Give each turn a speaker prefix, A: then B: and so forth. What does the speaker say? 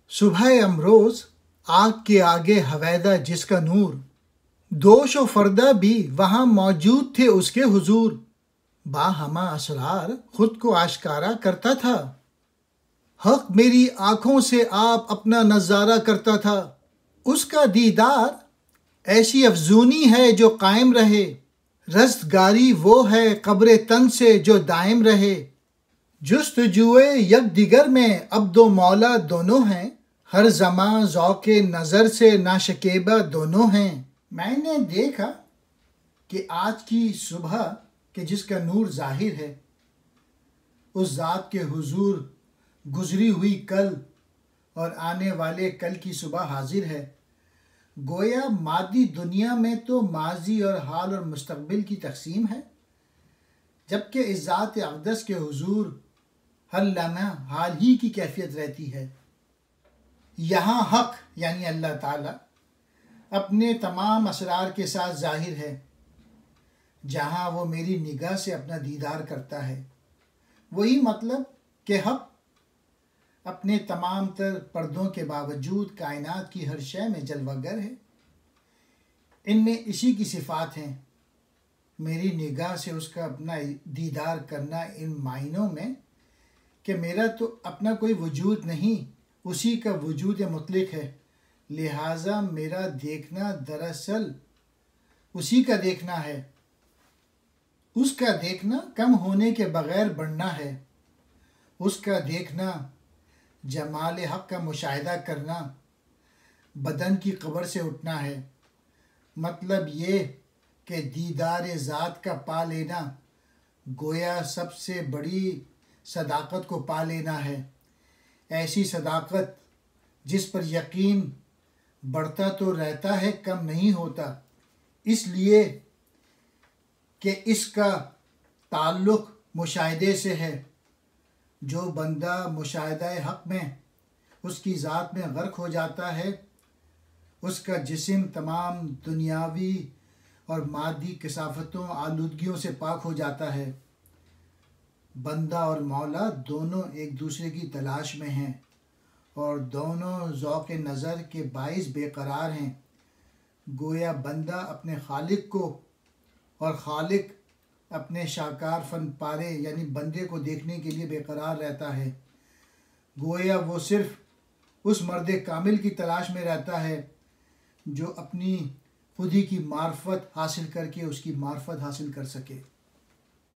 A: صبح امروز آگ کے آگے ہویدا جس کا نور، دوش و فردہ بھی وہاں موجود تھے اس کے حضور۔ با ہمہ اسرار خود کو آشکارا کرتا تھا، حق میری آنکھوں سے آپ اپنا نظارہ کرتا تھا۔ اس کا دیدار ایسی افزونی ہے جو قائم رہے، رستگاری وہ ہے قبر تن سے جو دائم رہے۔ جستجوئے یک دیگر میں عبد و مولا دونوں ہیں، ہر زمان ذوق نظر سے ناشکیبہ دونوں ہیں۔ میں نے دیکھا کہ آج کی صبح کہ جس کا نور ظاہر ہے، اس ذات کے حضور گزری ہوئی کل اور آنے والے کل کی صبح حاضر ہے۔ گویا مادی دنیا میں تو ماضی اور حال اور مستقبل کی تقسیم ہے، جبکہ اس ذات اقدس کے حضور ہر لمحہ حال ہی کی کیفیت رہتی ہے۔ یہاں حق یعنی اللہ تعالی اپنے تمام اسرار کے ساتھ ظاہر ہے، جہاں وہ میری نگاہ سے اپنا دیدار کرتا ہے۔ وہی مطلب کہ حق اپنے تمام تر پردوں کے باوجود کائنات کی ہر شے میں جلوہ گر ہے۔ ان میں اسی کی صفات ہیں۔ میری نگاہ سے اس کا اپنا دیدار کرنا ان معنوں میں کہ میرا تو اپنا کوئی وجود نہیں، اسی کا وجود مطلق ہے، لہٰذا میرا دیکھنا دراصل اسی کا دیکھنا ہے۔ اس کا دیکھنا کم ہونے کے بغیر بڑھنا ہے۔ اس کا دیکھنا جمال حق کا مشاہدہ کرنا، بدن کی قبر سے اٹھنا ہے۔ مطلب یہ کہ دیدار ذات کا پا لینا گویا سب سے بڑی صداقت کو پا لینا ہے۔ ایسی صداقت جس پر یقین بڑھتا تو رہتا ہے، کم نہیں ہوتا، اس لیے کہ اس کا تعلق مشاہدے سے ہے۔ جو بندہ مشاہدہ حق میں اس کی ذات میں غرق ہو جاتا ہے، اس کا جسم تمام دنیاوی اور مادی کثافتوں آلودگیوں سے پاک ہو جاتا ہے۔ بندہ اور مولا دونوں ایک دوسرے کی تلاش میں ہیں اور دونوں ذوق نظر کے باعث بے قرار ہیں۔ گویا بندہ اپنے خالق کو اور خالق اپنے شاکار فن پارے یعنی بندے کو دیکھنے کے لیے بے قرار رہتا ہے۔ گویا وہ صرف اس مرد کامل کی تلاش میں رہتا ہے جو اپنی خودی کی معرفت حاصل کر کے اس کی معرفت حاصل کر سکے۔